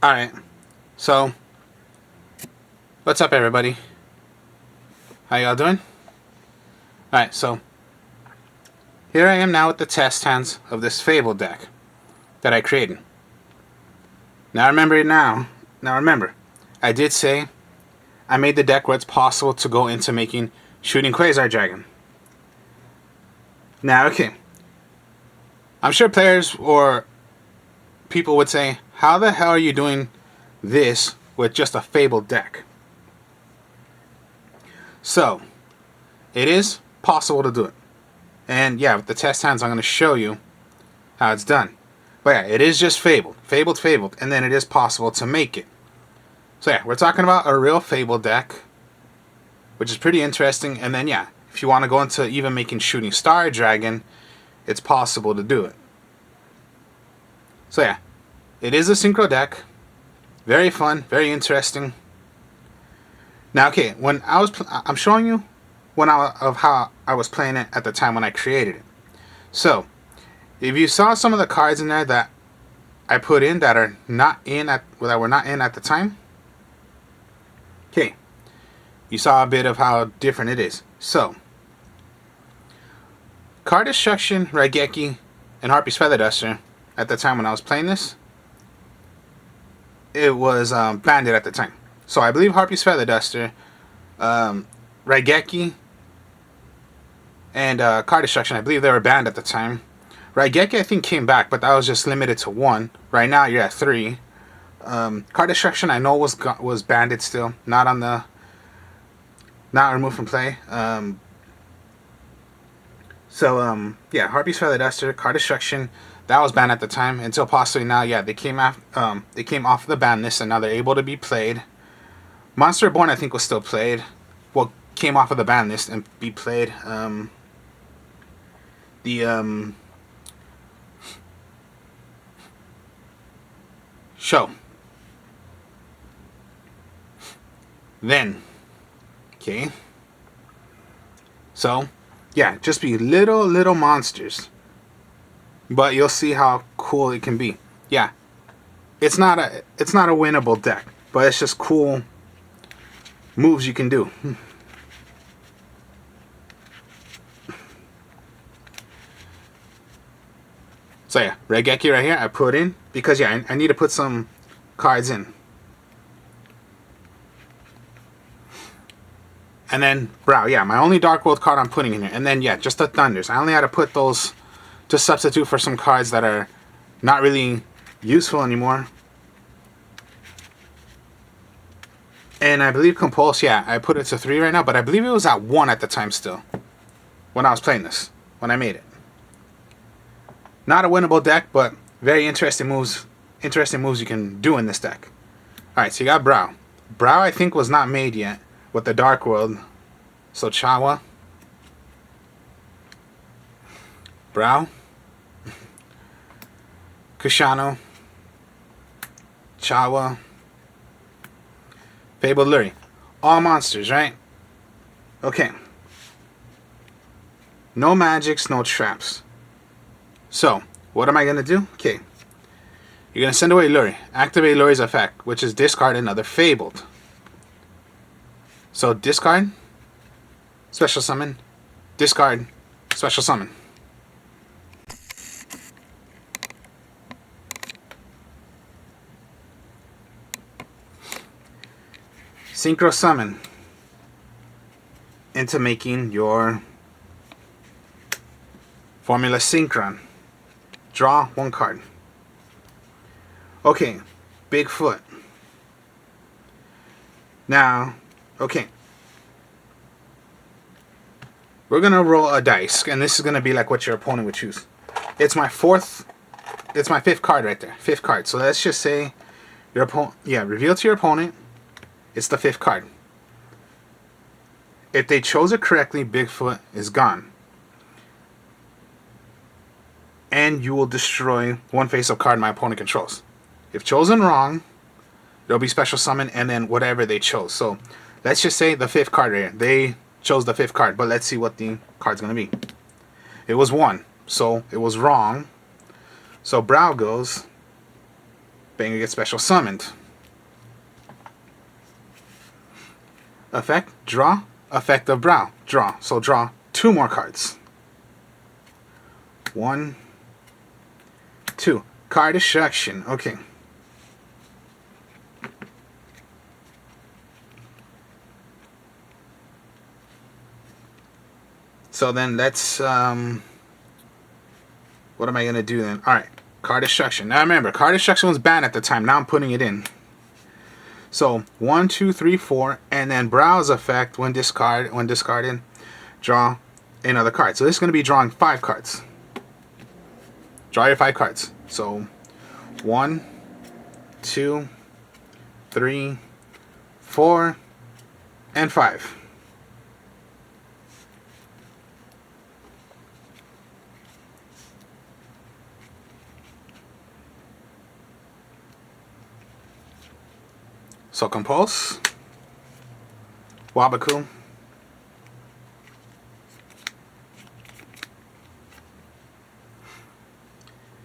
Alright, so what's up everybody? How y'all doing? Alright, so here I am now with the test hands of this fabled deck that I created. Now remember, I did say I made the deck where it's possible to go into making Shooting Quasar Dragon. Now, okay, I'm sure players or people would say, how the hell are you doing this with just a fabled deck? So, it is possible to do it. And yeah, with the test hands, I'm going to show you how it's done. But yeah, it is just fabled. Fabled. And then it is possible to make it. So yeah, we're talking about a real fabled deck, which is pretty interesting. And then yeah, if you want to go into even making Shooting Star Dragon, it's possible to do it. So yeah, it is a synchro deck. Very fun, very interesting. Now, okay, when I'm showing you of how I was playing it at the time when I created it. So, if you saw some of the cards in there that I put in that were not in at the time, okay, you saw a bit of how different it is. So, Card Destruction, Raigeki, and Harpy's Feather Duster at the time when I was playing this, it was banned at the time. So I believe Harpy's Feather Duster, Raigeki, and Card Destruction, I believe they were banned at the time. Raigeki I think came back, but that was just limited to 1. Right now you're at 3. Card Destruction I know was banned still, not removed from play. Yeah, Harpy's Feather Duster, Card Destruction, that was banned at the time until possibly now. Yeah, they came off the ban list and now they're able to be played. Monster Reborn I think was still played. Well, came off of the ban list and be played. Show. Then, okay. So, yeah, just be little monsters. But you'll see how cool it can be. Yeah, it's not a winnable deck, but it's just cool moves you can do. So yeah, Raigeki right here I put in because yeah, I need to put some cards in. And then Brow, yeah, my only Dark World card I'm putting in here. And then yeah, just the Thunders. I only had to put those to substitute for some cards that are not really useful anymore. And I believe Compulse, yeah, I put it to 3 right now, but I believe it was at 1 at the time still. When I was playing this, when I made it. Not a winnable deck, but very interesting moves you can do in this deck. Alright, so you got Brow. Brow I think was not made yet with the Dark World. So Chawa. Brow. Kushano. Chawa. Fabled Luri. All monsters, right? Okay. No magics, no traps. So, what am I going to do? Okay. You're going to send away Luri. Activate Luri's effect, which is discard another Fabled. So, discard, special summon, discard, special summon. Synchro summon into making your Formula Synchron. Draw 1 card. Okay, Bigfoot. Now, okay. We're going to roll a dice, and this is going to be like what your opponent would choose. It's my 5th card right there. 5th card. So let's just say your opponent, yeah, reveal to your opponent, it's the 5th card. If they chose it correctly, Bigfoot is gone. And you will destroy 1 face-up card my opponent controls. If chosen wrong, there'll be special summon and then whatever they chose. So let's just say the 5th card right here. They chose the 5th card, but let's see what the card's going to be. It was 1, so it was wrong. So Brow goes Banger gets special summoned. Effect, draw. Effect of brow, draw. So draw 2 more cards. 1, 2. Card destruction. Okay. So then let's, what am I going to do then? Alright, card destruction. Now remember, card destruction was banned at the time. Now I'm putting it in. So 1, 2, 3, 4, and then browse effect when discarded, draw another card. So this is going to be drawing 5 cards. Draw your 5 cards. So 1, 2, 3, 4, and 5. So compulse, Wabaku,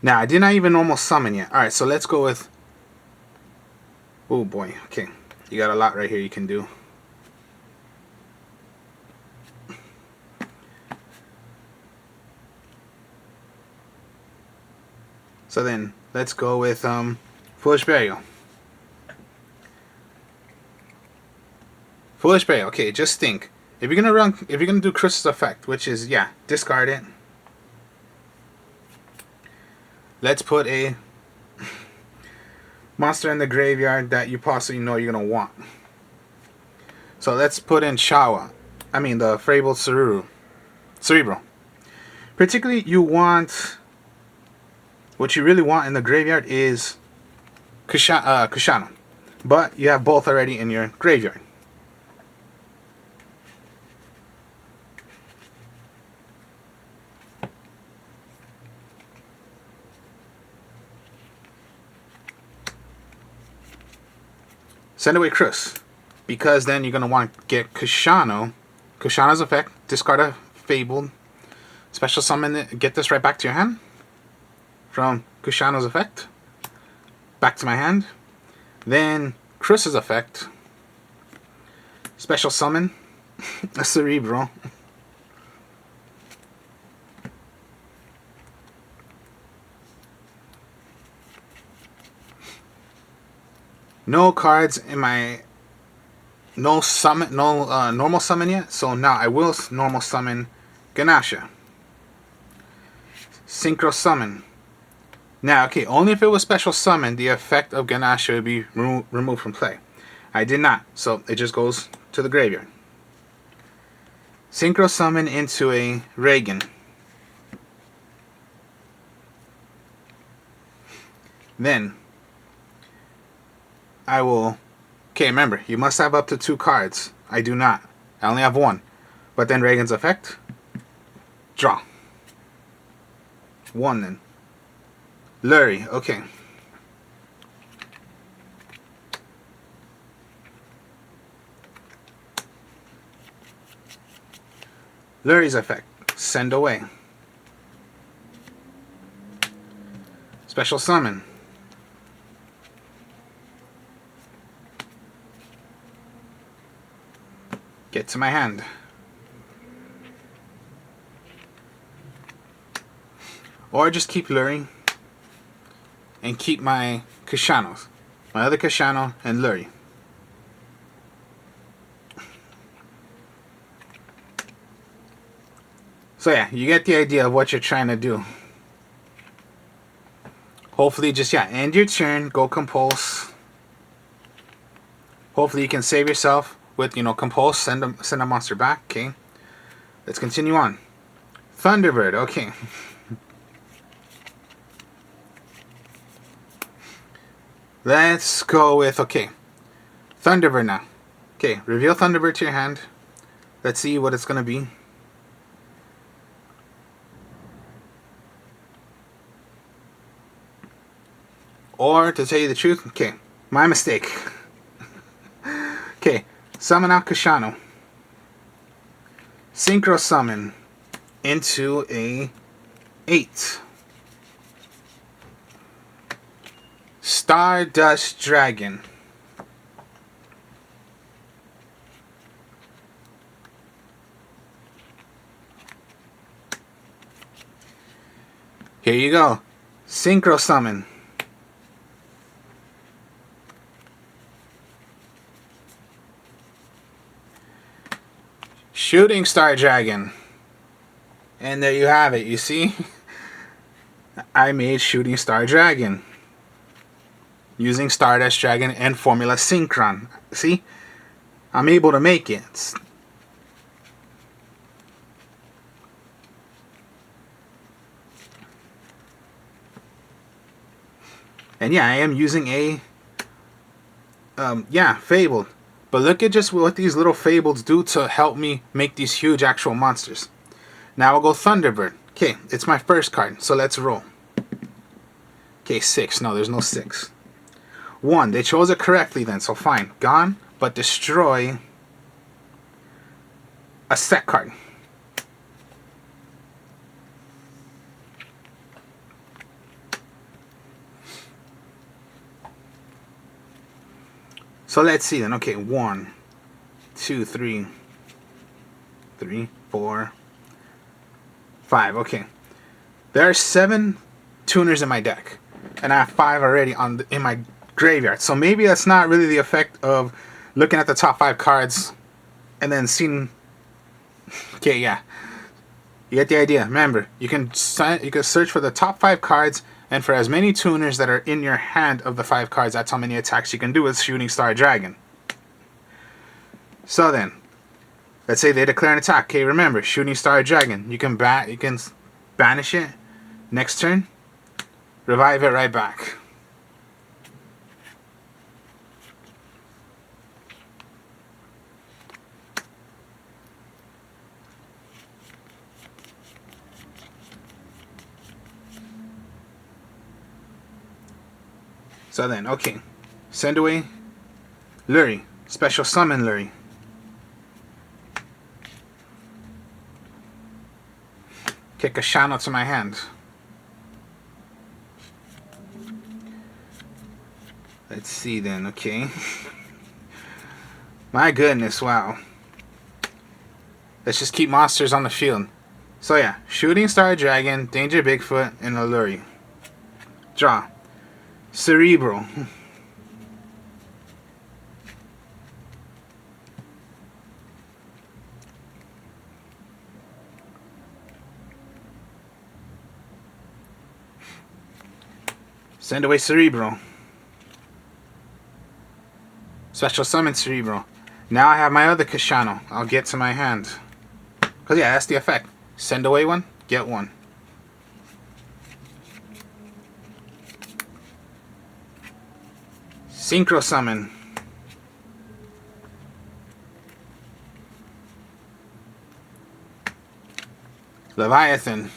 now I did not even normal summon yet. Alright, so let's go with, oh boy, okay, you got a lot right here you can do. So then let's go with Foolish Burial. Foolish Burial. Okay, just think. If you're gonna do Chris's effect, which is, yeah, discard it. Let's put a monster in the graveyard that you possibly know you're gonna want. So let's put in Shawa. I mean the fabled Cerebro. Particularly, you want, what you really want in the graveyard is Kushana. But you have both already in your graveyard. Send away Chris, because then you're going to want to get Kushana's effect, discard a fabled, special summon it, get this right back to your hand, from Kushana's effect, back to my hand, then Chris's effect, special summon, a Cerebro, no cards in my normal summon yet. So now I will normal summon Ganasha. Synchro summon. Now, okay, only if it was special summon, the effect of Ganasha would be removed from play. I did not, so it just goes to the graveyard. Synchro summon into a Reagan. Then I will, okay, remember, you must have up to 2 cards. I do not. I only have 1. But then Reagan's effect, draw. 1 then. Lurie, okay. Lurie's effect, send away. Special summon. Get to my hand. Or just keep Lurie and keep my Kushanos. My other Kushano and Lurie. So yeah, you get the idea of what you're trying to do. Hopefully just, yeah, end your turn, go compulse. Hopefully you can save yourself with, you know, compulse, send a monster back. Okay, let's continue on. Thunderbird, okay. Let's go with, okay, Thunderbird now. Okay, reveal Thunderbird to your hand. Let's see what it's gonna be. Or, to tell you the truth, okay, my mistake. Okay, summon out Kushano. Synchro summon into a 8. Stardust Dragon. Here you go. Synchro Summon. Shooting Star Dragon. And there you have it, you see? I made Shooting Star Dragon using Stardust Dragon and Formula Synchron. See? I'm able to make it. And yeah, I am using a fabled. But look at just what these little fableds do to help me make these huge actual monsters. Now I'll go Thunderbird. Okay, it's my first card, so let's roll. Okay, 6. No, there's no 6. 1. They chose it correctly then, so fine. Gone, but destroy a set card. So let's see then. Okay, 1, 2, 3, 4, 5. Okay, there are 7 tuners in my deck, and I have 5 already in my graveyard. So maybe that's not really the effect of looking at the top 5 cards and then seeing. Okay, yeah, you get the idea. Remember, you can search for the top 5 cards, and for as many tuners that are in your hand of the 5 cards, that's how many attacks you can do with Shooting Star Dragon. So then, let's say they declare an attack. Okay, remember, Shooting Star Dragon. You can banish it next turn, revive it right back. So then, okay, send away Lurie, special summon Lurie. Kick a Shano to my hand. Let's see then, okay. My goodness, wow. Let's just keep monsters on the field. So yeah, Shooting Star Dragon, Danger Bigfoot, and a Lurie. Draw. Cerebral. Send away Cerebral. Special summon Cerebral. Now I have my other Kashano. I'll get to my hand. Because yeah, that's the effect. Send away one, get one. Synchro Summon. Leviathan.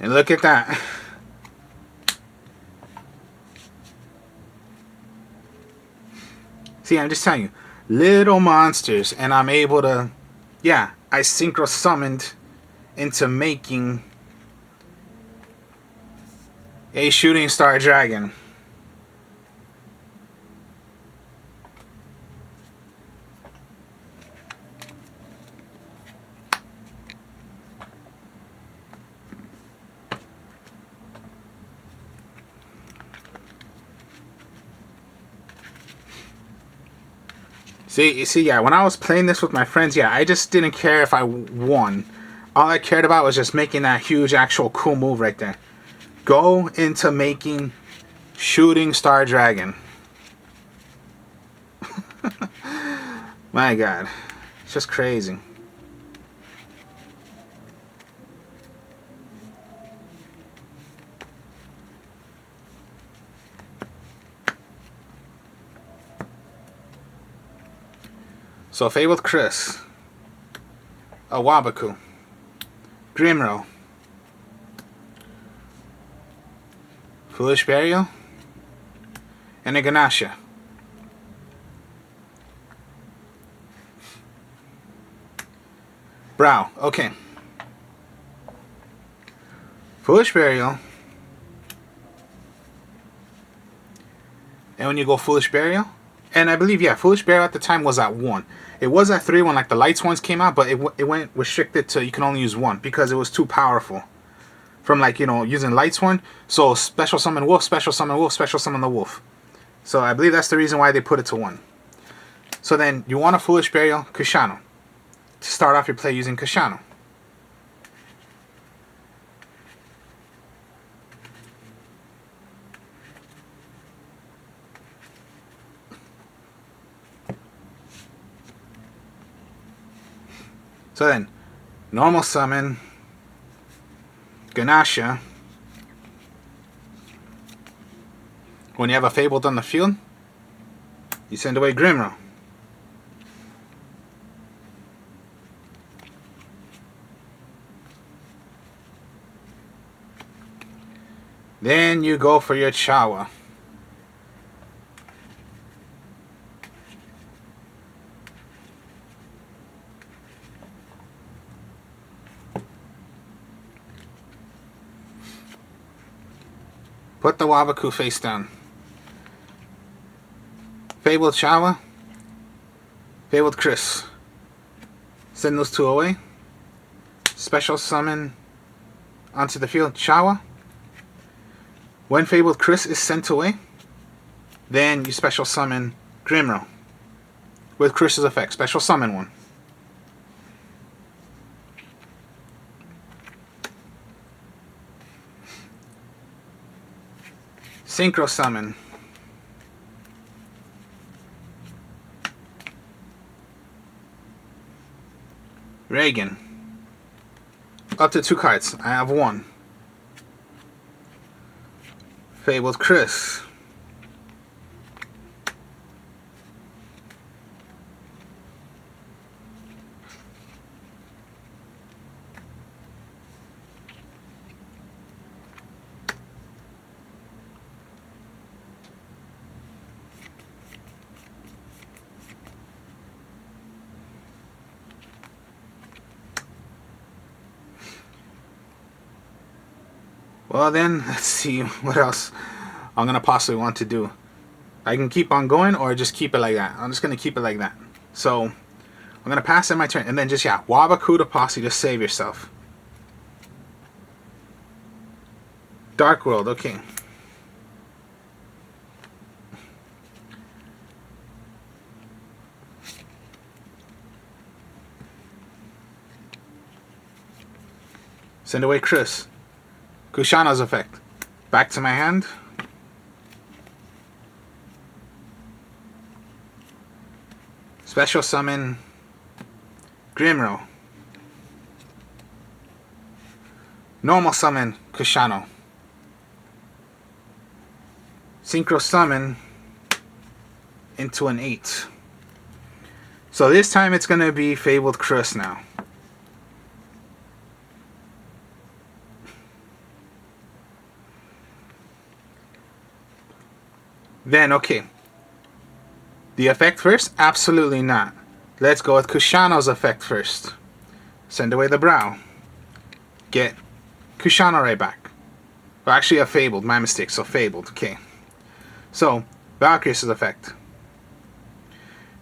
And look at that. See, I'm just telling you, little monsters, and I'm able to, yeah, I synchro summoned into making a Shooting Star Dragon. See, yeah, when I was playing this with my friends, yeah, I just didn't care if I won. All I cared about was just making that huge, actual cool move right there. Go into making Shooting Star Dragon. My God. It's just crazy. So, Fabled Chris. A Wabaku. Grimro. Foolish Burial. And a Ganasha. Brow. Okay. Foolish Burial. And when you go Foolish Burial, and I believe, yeah, Foolish Burial at the time was at 1. It was at 3 when like the lights ones came out, but it went restricted to you can only use 1 because it was too powerful. From like, you know, using lights one. So special summon wolf, special summon wolf, special summon the wolf. So I believe that's the reason why they put it to 1. So then you want a Foolish Burial, Kushano. To start off your play using Kushano. So then, normal summon, Ganasha. When you have a Fabled on the field, you send away Grimro. Then you go for your Chawa. Put the Wabaku face down. Fabled Chawa. Fabled Chris. Send those 2 away. Special summon onto the field Chawa. When Fabled Chris is sent away, then you special summon Grimro. With Chris's effect. Special summon 1. Synchro summon. Reagan. Up to 2 cards. I have 1. Fabled Chris. Well then, let's see what else I'm going to possibly want to do. I can keep on going or just keep it like that. I'm just going to keep it like that. So, I'm going to pass in my turn. And then just, yeah, Wabaku to Posse, just save yourself. Dark World, okay. Send away Chris. Kushana's effect. Back to my hand. Special summon Grimro. Normal summon Kushano. Synchro summon into an 8. So this time it's going to be Fabled Chris now. Then, okay. The effect first? Absolutely not. Let's go with Kushano's effect first. Send away the Brow. Get Kushano right back. Well, actually, a Fabled. My mistake. So, Fabled. Okay. So, Valkyrie's effect.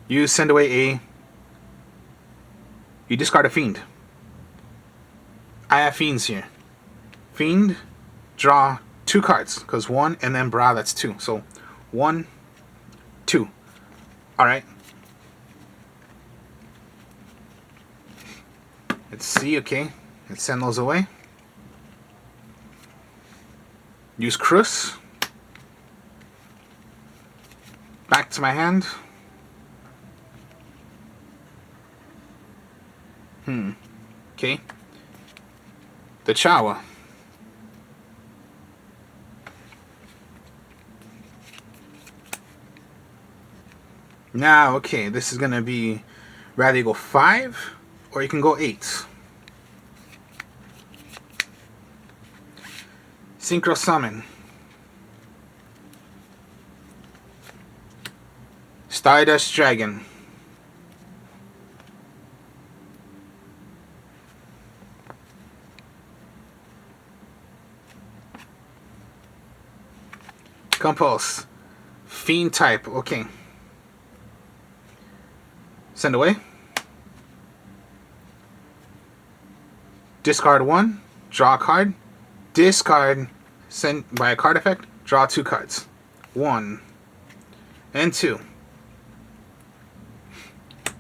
You send away a... You discard a Fiend. I have Fiends here. Fiend. Draw 2 cards. Because 1 and then Brow, that's 2. So, 1, 2. Alright. Let's see, okay. Let's send those away. Use Cruz. Back to my hand. Okay. The Chawa. Now, okay, this is going to be, rather you go 5, or you can go 8. Synchro Summon. Stardust Dragon. Compulse. Fiend type. Okay. Send away. Discard 1. Draw a card. Discard. Send by a card effect. Draw 2 cards. 1 and 2.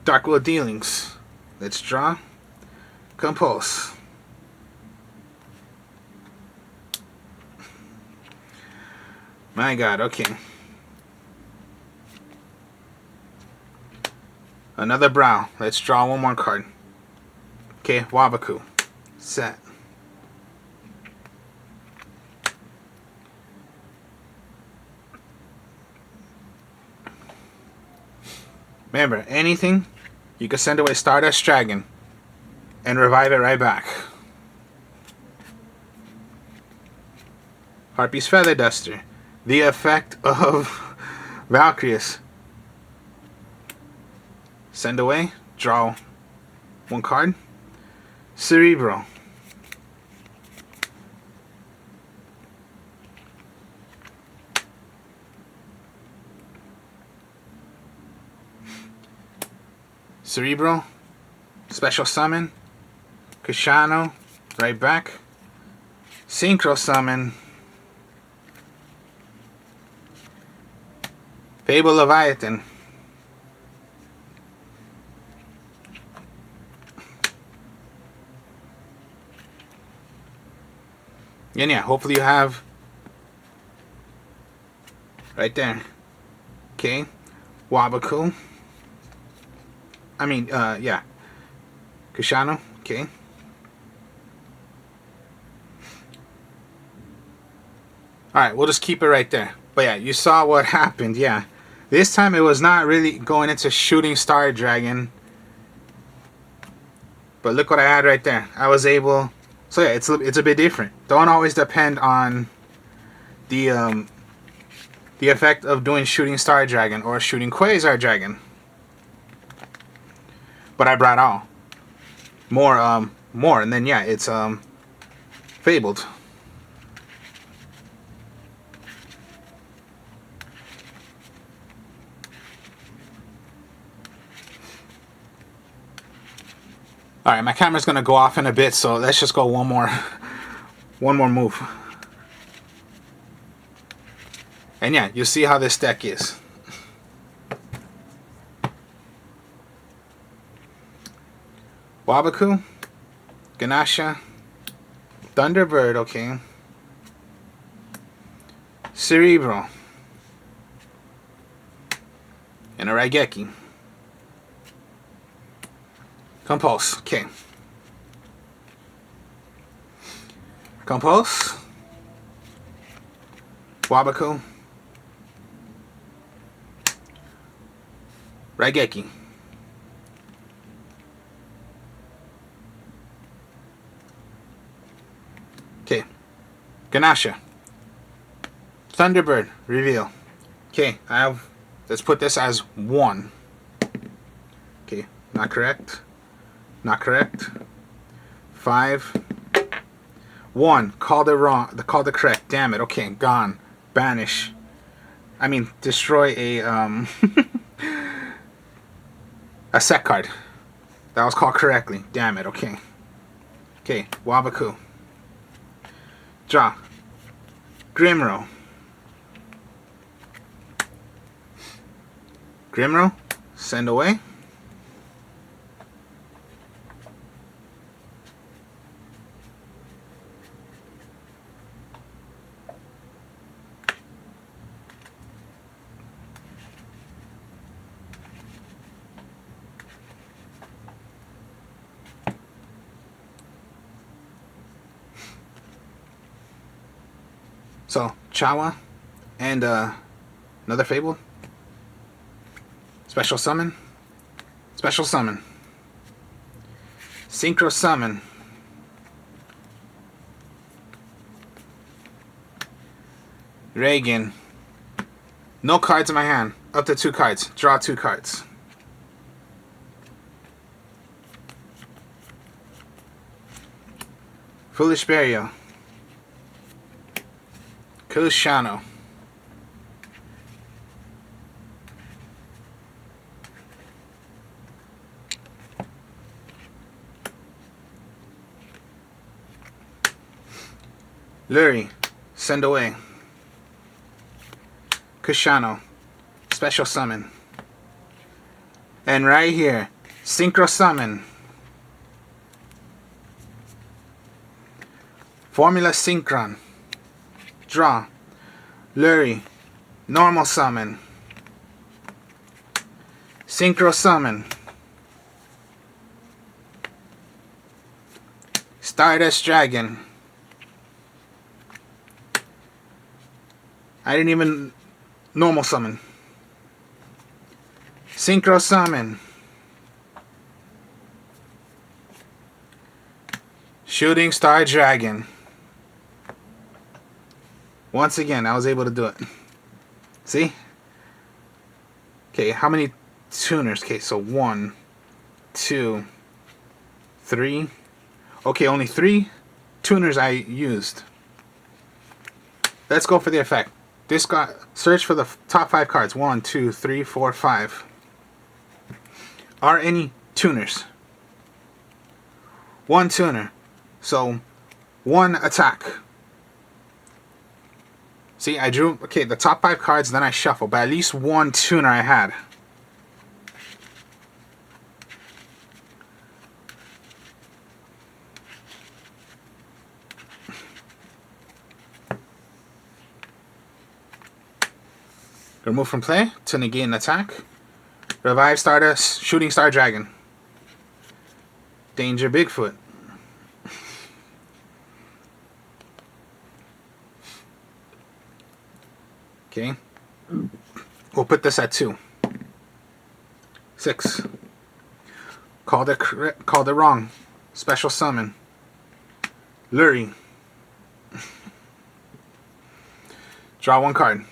Dark Will Dealings. Let's draw. Compulse. My God, okay. Another Brow. Let's draw one more card. Okay, Wabaku. Set. Remember, anything, you can send away Stardust Dragon and revive it right back. Harpy's Feather Duster. The effect of Valkyrius. Send away, draw one card. Cerebral. Cerebral. Special Summon. Kushano. Right back. Synchro Summon. Fabled Leviathan. And yeah, hopefully you have right there. Okay. Wabaku. I mean, yeah. Kushano. Okay. Alright, we'll just keep it right there. But yeah, you saw what happened, yeah. This time it was not really going into Shooting Star Dragon. But look what I had right there. I was able... So yeah, it's a bit different. Don't always depend on the effect of doing Shooting Star Dragon or Shooting Quasar Dragon. But I brought all. More, and then yeah, it's Fabled. Alright, my camera's gonna go off in a bit, so let's just go one more move. And yeah, you'll see how this deck is. Wabaku, Ganasha, Thunderbird, okay. Cerebral. And a Raigeki. Compulse, okay. Compulse. Wabaku. Raigeki. Okay. Ganasha. Thunderbird. Reveal. Okay, let's put this as 1. Okay, not correct. Not correct. 5. 1. Called it wrong. Called it correct. Damn it. Okay, gone. Banish. I mean, destroy a a set card. That was called correctly. Damn it. Okay. Okay. Wabaku. Draw. Grimro. Grimro. Send away. So, Chawa and another Fable. Special Summon. Special Summon. Synchro Summon. Reagan. No cards in my hand. Up to 2 cards. Draw 2 cards. Foolish Burial. Kushano. Luri, send away. Kushano, special summon. And right here, synchro summon. Formula synchron. Draw. Luri, normal summon. Synchro summon. Stardust Dragon. I didn't even normal summon. Synchro summon. Shooting Star Dragon. Once again, I was able to do it. See? Okay, how many tuners? Okay, so 1, 2, 3. Okay, only 3 tuners I used. Let's go for the effect. This got search for the top 5 cards. 1, 2, 3, 4, 5. Are any tuners? 1 tuner. So 1 attack. See, I drew, okay, the top 5 cards, then I shuffle, but at least 1 tuner I had. Remove from play to negate an attack. Revive Stardust, Shooting Star Dragon. Danger Bigfoot. Okay. We'll put this at 2. 6. Called it wrong. Special summon. Luri. Draw 1 card.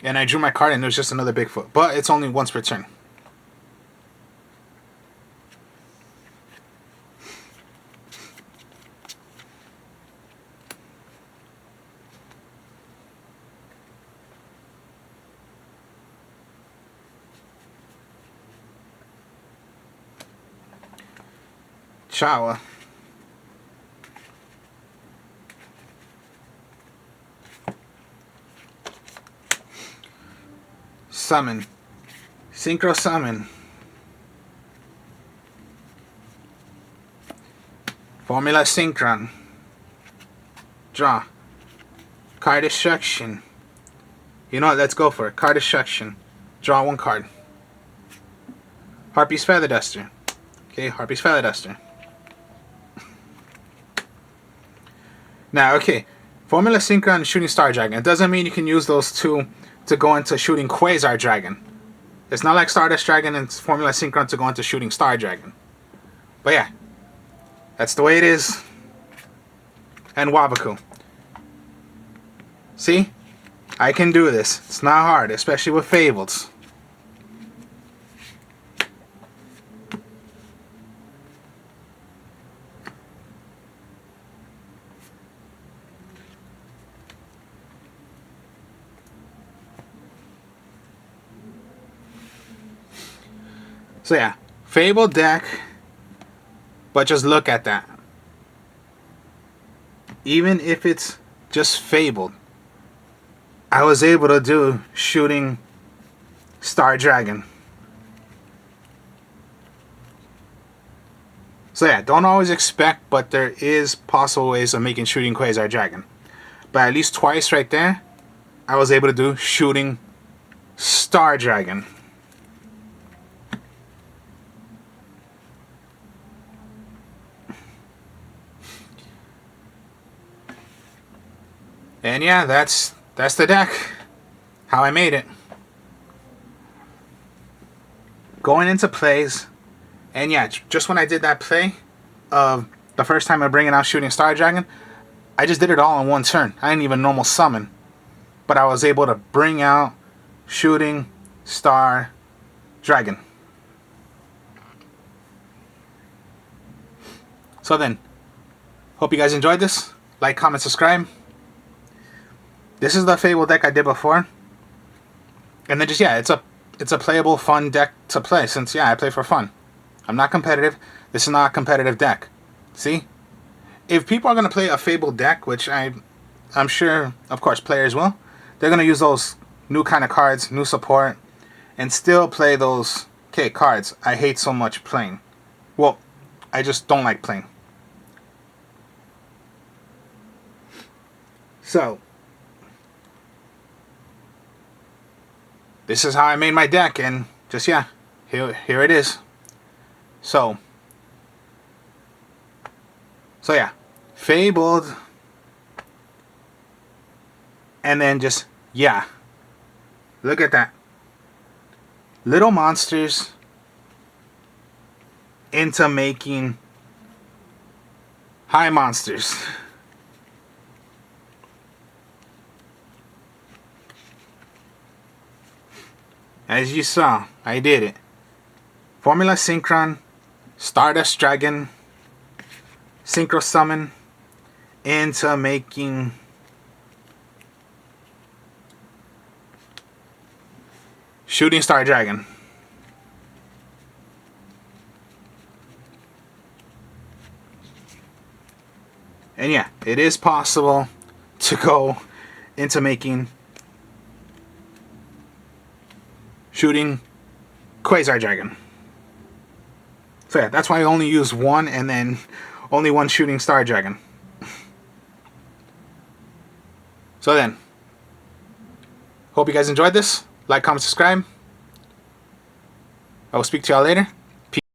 And I drew my card and there's just another Bigfoot. But it's only once per turn. Chawa. Summon. Synchro summon. Formula synchron. Draw. Card destruction. You know what? Let's go for it. Card destruction. Draw 1 card. Harpy's Feather Duster. Okay, Harpy's Feather Duster. Now, okay, Formula Synchron and Shooting Star Dragon. It doesn't mean you can use those 2 to go into Shooting Quasar Dragon. It's not like Stardust Dragon and Formula Synchron to go into Shooting Star Dragon. But yeah, that's the way it is. And Wabaku. See? I can do this. It's not hard, especially with Fableds. So yeah, Fabled deck, but just look at that. Even if it's just Fabled, I was able to do Shooting Star Dragon. So yeah, don't always expect, but there is possible ways of making Shooting Quasar Dragon. But at least twice right there, I was able to do Shooting Star Dragon. And yeah, that's the deck. How I made it. Going into plays, and yeah, just when I did that play of the first time I'm bringing out Shooting Star Dragon, I just did it all in 1 turn. I didn't even normal summon, but I was able to bring out Shooting Star Dragon. So then, hope you guys enjoyed this. Like, comment, subscribe. This is the Fable deck I did before. And then just, yeah, it's a it's a playable, fun deck to play. Since yeah, I play for fun. I'm not competitive. This is not a competitive deck. See, if people are gonna play a fabled deck, which I'm sure, of course, players will, they're gonna use those new kind of cards, new support, and still play those cards I hate so much playing. Well, I just don't like playing. So, this is how I made my deck, and just yeah, here it is. So yeah, fabled, and then just yeah, look at that. Little monsters into making high monsters. As you saw, I did it. Formula Synchron, Stardust Dragon, Synchro Summon into making Shooting Star Dragon. And yeah, it is possible to go into making Shooting Quasar Dragon. So yeah, that's why I only use one, and then only one Shooting Star Dragon. So then, hope you guys enjoyed this. Like, comment, subscribe. I will speak to y'all later.